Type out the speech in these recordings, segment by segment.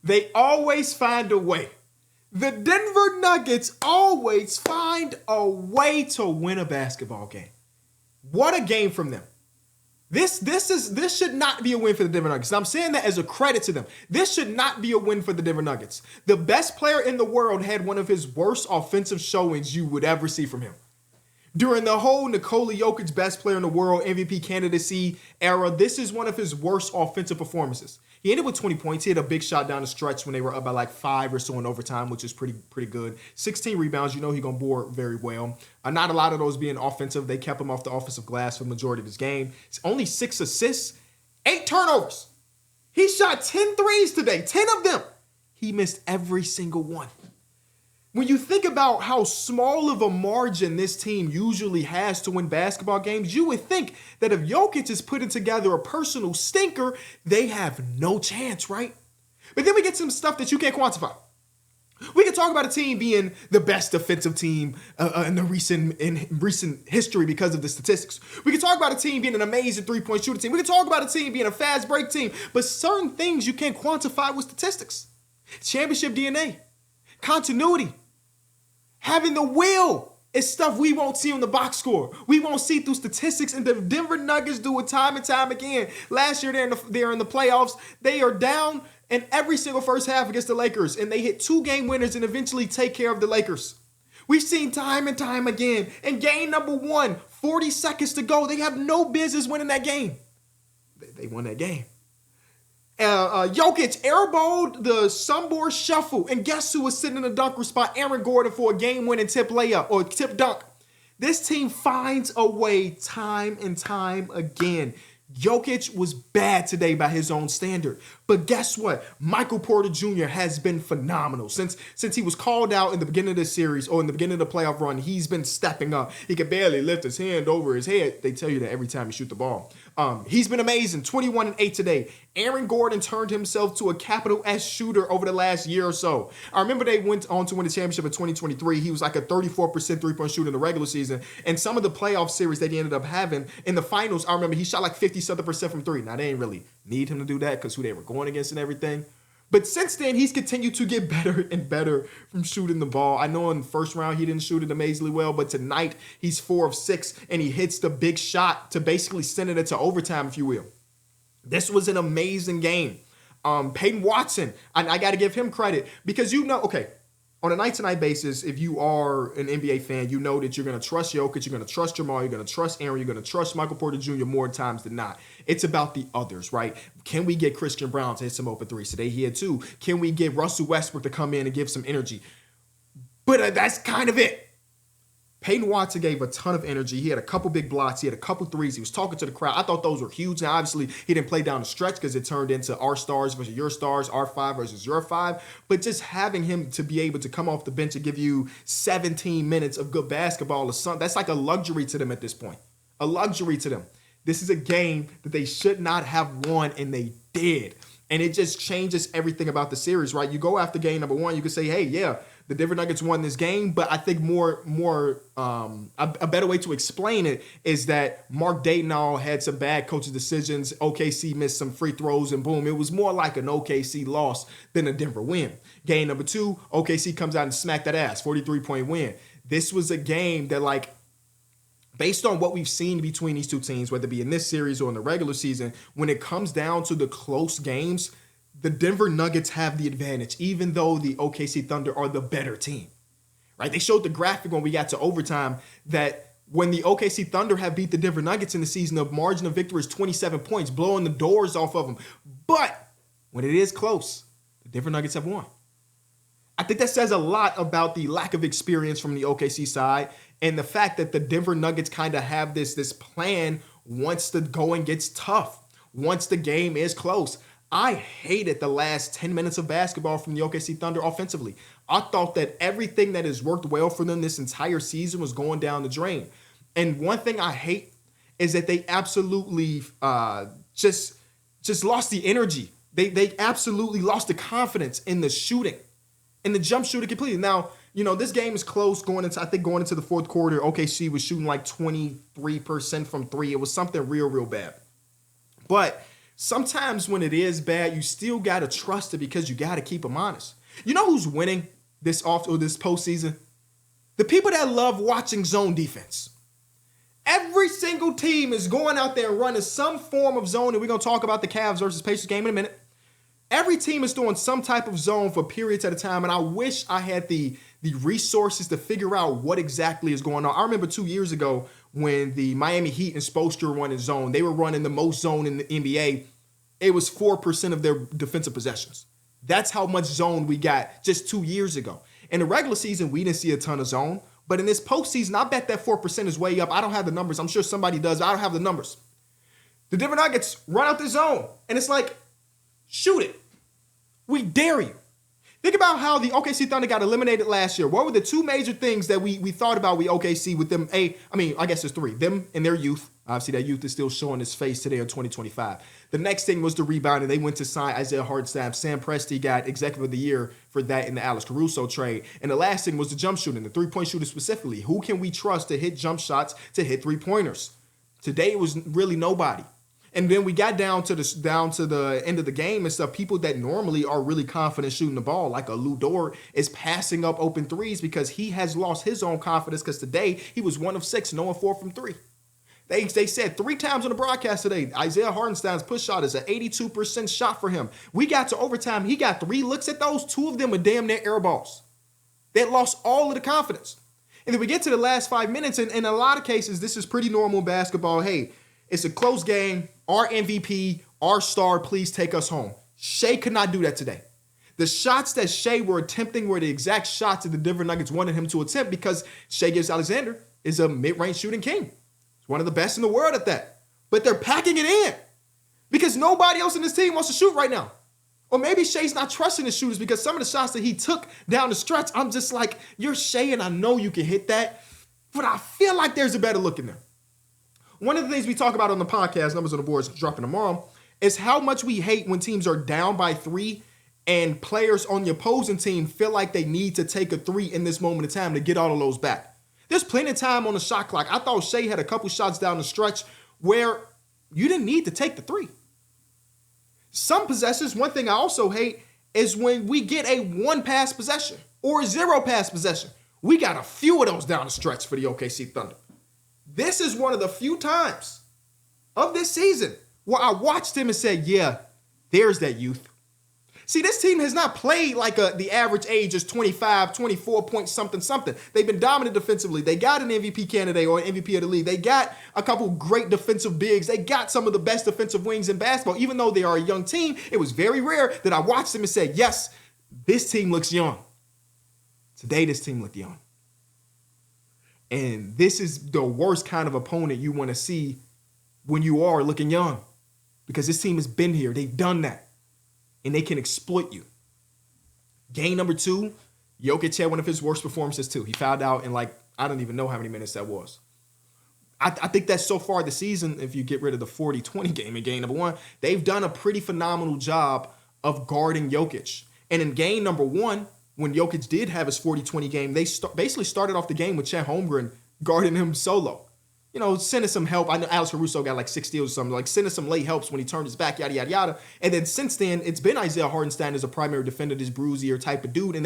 They always find a way. The Denver Nuggets always find a way to win a basketball game. What a game from them. This should not be a win for the Denver Nuggets. And I'm saying that as a credit to them. This should not be a win for the Denver Nuggets. The best player in the world had one of his worst offensive showings you would ever see from him. During the whole Nikola Jokic best player in the world MVP candidacy era, this is one of his worst offensive performances. He ended with 20 points. He had a big shot down the stretch when they were up by like 5 or so in overtime, which is pretty good. 16 rebounds. You know he's going to board very well. Not a lot of those being offensive. They kept him off the offensive glass for the majority of his game. It's only 6 assists, 8 turnovers. He shot 10 threes today, 10 of them. He missed every single one. When you think about how small of a margin this team usually has to win basketball games, you would think that if Jokic is putting together a personal stinker, they have no chance, right? But then we get some stuff that you can't quantify. We can talk about a team being the best defensive team in recent history because of the statistics. We can talk about a team being an amazing three-point shooting team. We can talk about a team being a fast break team. But certain things you can't quantify with statistics. Championship DNA, continuity, having the will is stuff we won't see on the box score. We won't see through statistics, and the Denver Nuggets do it time and time again. Last year, they're in the playoffs. They are down in every single first half against the Lakers, and they hit 2 game winners and eventually take care of the Lakers. We've seen time and time again. In game number 1, 40 seconds to go, they have no business winning that game. They won that game. Jokic airballed the Sumbor shuffle, and guess who was sitting in the dunker spot? Aaron Gordon for a game-winning tip layup or tip dunk. This team finds a way time and time again. Jokic was bad today by his own standard. But guess what? Michael Porter Jr. has been phenomenal. Since he was called out in the beginning of the series or in the beginning of the playoff run, he's been stepping up. He could barely lift his hand over his head. They tell you that every time you shoot the ball. He's been amazing. 21 and 8 today. Aaron Gordon turned himself to a capital S shooter over the last year or so. I remember they went on to win the championship in 2023. He was like a 34% three-point shooter in the regular season. And some of the playoff series that he ended up having in the finals, I remember he shot like 50-something% from 3. Now, they didn't really need him to do that because who they were going against and everything. But since then, he's continued to get better and better from shooting the ball. I know in the first round, he didn't shoot it amazingly well, but tonight, he's 4 of 6, and he hits the big shot to basically send it into overtime, if you will. This was an amazing game. Peyton Watson, I got to give him credit because on a night-to-night basis, if you are an NBA fan, you know that you're going to trust Jokic, you're going to trust Jamal, you're going to trust Aaron, you're going to trust Michael Porter Jr. more times than not. It's about the others, right? Can we get Christian Brown to hit some open threes? Today he had 2. Can we get Russell Westbrook to come in and give some energy? But that's kind of it. Peyton Watson gave a ton of energy. He had a couple big blocks. He had a couple threes. He was talking to the crowd. I thought those were huge. Now, obviously, he didn't play down the stretch because it turned into our stars versus your stars, our 5 versus your 5. But just having him to be able to come off the bench and give you 17 minutes of good basketball or something, that's like a luxury to them at this point. A luxury to them. This is a game that they should not have won, and they did. And it just changes everything about the series, right? You go after game number 1, you can say, hey, yeah, the Denver Nuggets won this game, but I think a better way to explain it is that Mark Daigneault had some bad coaching decisions. OKC missed some free throws, and boom, it was more like an OKC loss than a Denver win. Game number 2, OKC comes out and smacked that ass, 43-point win. This was a game that, based on what we've seen between these two teams, whether it be in this series or in the regular season, when it comes down to the close games, the Denver Nuggets have the advantage, even though the OKC Thunder are the better team, right? They showed the graphic when we got to overtime that when the OKC Thunder have beat the Denver Nuggets in the season, the margin of victory is 27 points, blowing the doors off of them. But when it is close, the Denver Nuggets have won. I think that says a lot about the lack of experience from the OKC side and the fact that the Denver Nuggets kind of have this plan once the going gets tough, once the game is close. I hated the last 10 minutes of basketball from the OKC Thunder offensively. I thought that everything that has worked well for them this entire season was going down the drain. And one thing I hate is that they absolutely just lost the energy. They absolutely lost the confidence in the shooting, in the jump shooting completely. Now, this game is close going into the fourth quarter. OKC was shooting like 23% from 3. It was something real, real bad. But Sometimes when it is bad, you still got to trust it because you got to keep them honest. You know who's winning this postseason? The people that love watching zone defense. Every single team is going out there and running some form of zone, and we're going to talk about the Cavs versus Pacers game in a minute. Every team is doing some type of zone for periods at a time, and I wish I had the resources to figure out what exactly is going on. I remember 2 years ago when the Miami Heat and Spoelstra were running zone. They were running the most zone in the NBA. It was 4% of their defensive possessions. That's how much zone we got just 2 years ago. In the regular season, we didn't see a ton of zone. But in this postseason, I bet that 4% is way up. I don't have the numbers. I'm sure somebody does. I don't have the numbers. The Denver Nuggets run out the zone, and it's like, shoot it. We dare you. Think about how the OKC Thunder got eliminated last year. What were the two major things that we thought about with OKC with them? I guess there's three. Them and their youth. Obviously, that youth is still showing its face today in 2025. The next thing was the rebound, and they went to sign Isaiah Hartenstein. Sam Presti got Executive of the Year for that in the Alex Caruso trade. And the last thing was the jump shooting, the three-point shooter specifically. Who can we trust to hit jump shots, to hit three-pointers? Today, it was really nobody. And then we got down to the end of the game and stuff. People that normally are really confident shooting the ball, like a Lou Dort, is passing up open threes because he has lost his own confidence because today he was 1 of 6, 0 of 4 from 3. They said 3 times on the broadcast today, Isaiah Hartenstein's push shot is an 82% shot for him. We got to overtime. He got 3 looks at those. 2 of them were damn near air balls. They lost all of the confidence. And then we get to the last 5 minutes, and in a lot of cases, this is pretty normal basketball. Hey, it's a close game. Our MVP, our star, please take us home. Shea could not do that today. The shots that Shea were attempting were the exact shots that the Denver Nuggets wanted him to attempt because Shea Gilgeous-Alexander is a mid-range shooting king. He's one of the best in the world at that. But they're packing it in because nobody else in this team wants to shoot right now. Or maybe Shea's not trusting his shooters because some of the shots that he took down the stretch, I'm just like, you're Shea and I know you can hit that, but I feel like there's a better look in there. One of the things we talk about on the podcast, numbers on the boards dropping tomorrow, is how much we hate when teams are down by 3 and players on the opposing team feel like they need to take a 3 in this moment of time to get all of those back. There's plenty of time on the shot clock. I thought Shea had a couple shots down the stretch where you didn't need to take the 3. Some possessions, one thing I also hate is when we get a 1-pass possession or a 0-pass possession. We got a few of those down the stretch for the OKC Thunder. This is one of the few times of this season where I watched him and said, yeah, there's that youth. See, this team has not played like the average age is 25, 24 point something. They've been dominant defensively. They got an MVP candidate or an MVP of the league. They got a couple great defensive bigs. They got some of the best defensive wings in basketball. Even though they are a young team, it was very rare that I watched them and said, yes, this team looks young. Today, this team looked young. And this is the worst kind of opponent you want to see when you are looking young. Because this team has been here. They've done that. And they can exploit you. Game number 2, Jokic had one of his worst performances too. He fouled out in I don't even know how many minutes that was. I think that so far this season, if you get rid of the 40-20 game in game number 1, they've done a pretty phenomenal job of guarding Jokic. And in game number 1, when Jokic did have his 40-20 game, they basically started off the game with Chet Holmgren guarding him solo. You know, sending some help. I know Alex Caruso got 6 steals or something, sending some late helps when he turned his back, yada, yada, yada. And then since then, it's been Isaiah Hartenstein as a primary defender, this bruisier type of dude, and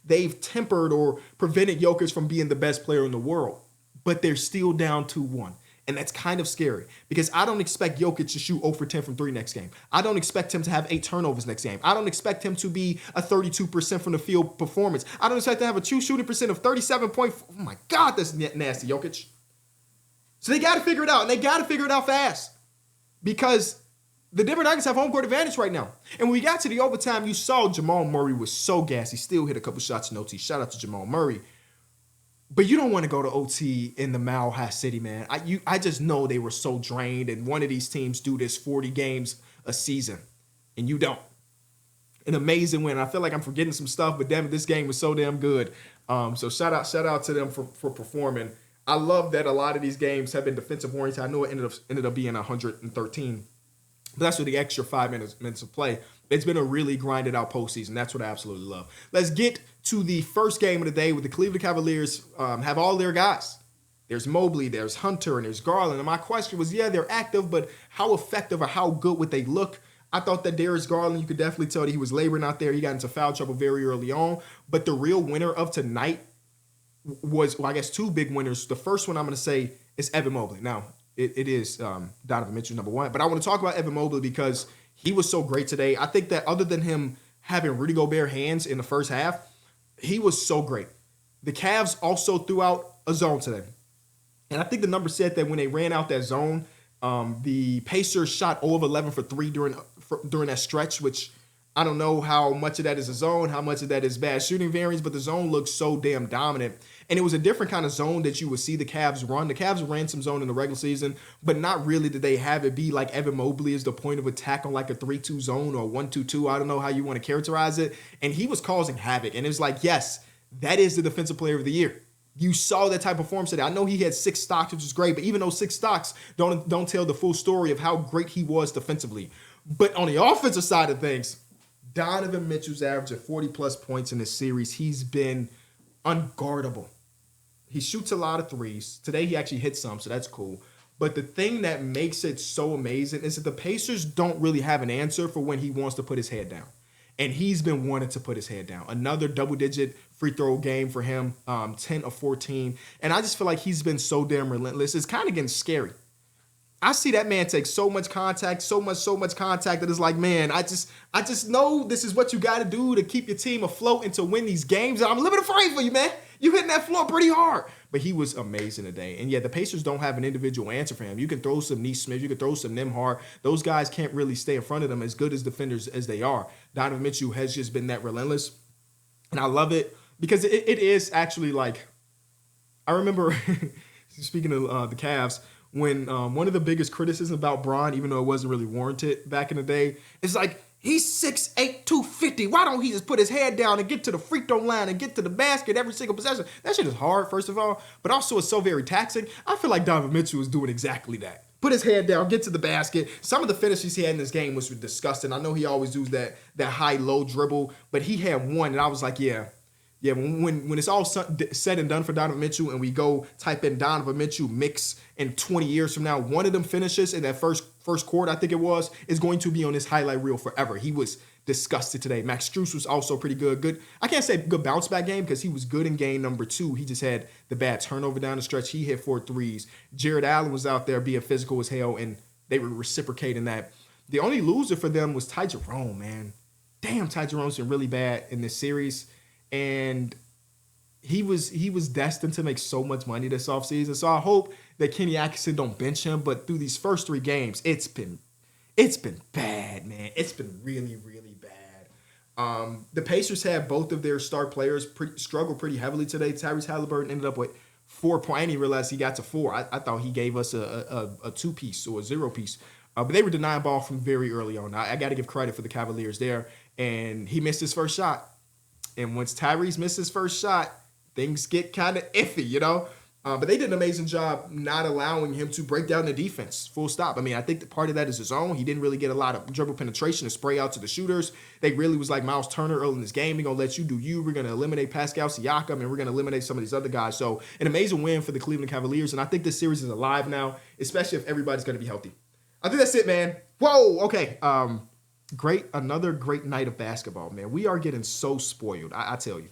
they've tempered or prevented Jokic from being the best player in the world. But they're still down 2-1. And that's kind of scary because I don't expect Jokic to shoot 0 for 10 from 3 next game. I don't expect him to have 8 turnovers next game. I don't expect him to be a 32% from the field performance. I don't expect to have a true shooting percent of 37.4. Oh my God, that's nasty, Jokic. So they got to figure it out, and they got to figure it out fast because the Denver Nuggets have home court advantage right now. And when we got to the overtime, you saw Jamal Murray was so gassed. He still hit a couple shots in OT. Shout out to Jamal Murray. But you don't want to go to OT in the Mile High City, man. I just know they were so drained, and one of these teams do this 40 games a season, and you don't. An amazing win. I feel like I'm forgetting some stuff, but damn it, this game was so damn good. So shout out to them for performing. I love that a lot of these games have been defensive oriented. I know it ended up being 113, but that's with the extra 5 minutes of play. It's been a really grinded out postseason. That's what I absolutely love. Let's get to the first game of the day with the Cleveland Cavaliers have all their guys. There's Mobley, there's Hunter, and there's Garland. And my question was, yeah, they're active, but how effective or how good would they look? I thought that Darius Garland, you could definitely tell that he was laboring out there. He got into foul trouble very early on. But the real winner of tonight was, well, I guess two big winners. The first one I'm going to say is Evan Mobley. Now, it is Donovan Mitchell number one. But I want to talk about Evan Mobley because he was so great today. I think that other than him having Rudy Gobert hands in the first half, he was so great. The Cavs also threw out a zone today. And I think the number said that when they ran out that zone, the Pacers shot 0 of 11 for 3 during that stretch, which I don't know how much of that is a zone, how much of that is bad shooting variance, but the zone looked so damn dominant. And it was a different kind of zone that you would see the Cavs run. The Cavs ran some zone in the regular season, but not really did they have it be like Evan Mobley is the point of attack on like a 3-2 zone or a 1-2-2. I don't know how you want to characterize it. And he was causing havoc. And it was like, yes, that is the defensive player of the year. You saw that type of performance today. I know he had 6 stocks, which is great, but even those 6 stocks don't tell the full story of how great he was defensively. But on the offensive side of things, Donovan Mitchell's average of 40-plus points in this series. He's been unguardable. He shoots a lot of threes. Today he actually hit some, so that's cool. But the thing that makes it so amazing is that the Pacers don't really have an answer for when he wants to put his head down. And he's been wanting to put his head down. Another double-digit free throw game for him, 10 of 14. And I just feel like he's been so damn relentless. It's kind of getting scary. I see that man take so much contact, so much contact that it's like, man, I just know this is what you got to do to keep your team afloat and to win these games. And I'm a little bit afraid for you, man. You hitting that floor pretty hard. But he was amazing today. And yeah, the Pacers don't have an individual answer for him. You can throw some Neesmith, you can throw some Nembhard. Those guys can't really stay in front of them as good as defenders as they are. Donovan Mitchell has just been that relentless. And I love it because it is actually like, I remember, speaking of the Cavs, when one of the biggest criticisms about Bron, even though it wasn't really warranted back in the day, is like, he's 6'8", 250. Why don't he just put his head down and get to the free throw line and get to the basket every single possession? That shit is hard, first of all, but also it's so very taxing. I feel like Donovan Mitchell is doing exactly that. Put his head down, get to the basket. Some of the finishes he had in this game was disgusting. I know he always does that high-low dribble, but he had one, and I was like, yeah, when it's all said and done for Donovan Mitchell and we go type in Donovan Mitchell mix in 20 years from now, one of them finishes in that first quarter, I think it was, is going to be on this highlight reel forever. He was disgusted today. Max Strus was also pretty good. I can't say good bounce back game because he was good in game number 2. He just had the bad turnover down the stretch. He hit 4 threes. Jared Allen was out there being physical as hell, and they were reciprocating that. The only loser for them was Ty Jerome, man. Damn, Ty Jerome's been really bad in this series. And he was destined to make so much money this offseason. So I hope that Kenny Atkinson don't bench him. But through these first 3 games, it's been bad, man. It's been really, really bad. The Pacers had both of their star players struggle pretty heavily today. Tyrese Halliburton ended up with 4 points. I didn't realize he got to 4. I thought he gave us a 2-piece or a 0-piece. But they were denying ball from very early on. I got to give credit for the Cavaliers there. And he missed his first shot. And once Tyrese missed his first shot, things get kind of iffy, you know? But they did an amazing job not allowing him to break down the defense, full stop. I mean, I think that part of that is his own. He didn't really get a lot of dribble penetration to spray out to the shooters. They really was like Miles Turner early in this game. We're going to let you do you. We're going to eliminate Pascal Siakam, and we're going to eliminate some of these other guys. So an amazing win for the Cleveland Cavaliers. And I think this series is alive now, especially if everybody's going to be healthy. I think that's it, man. Whoa, okay. Another great night of basketball, man. We are getting so spoiled, I tell you.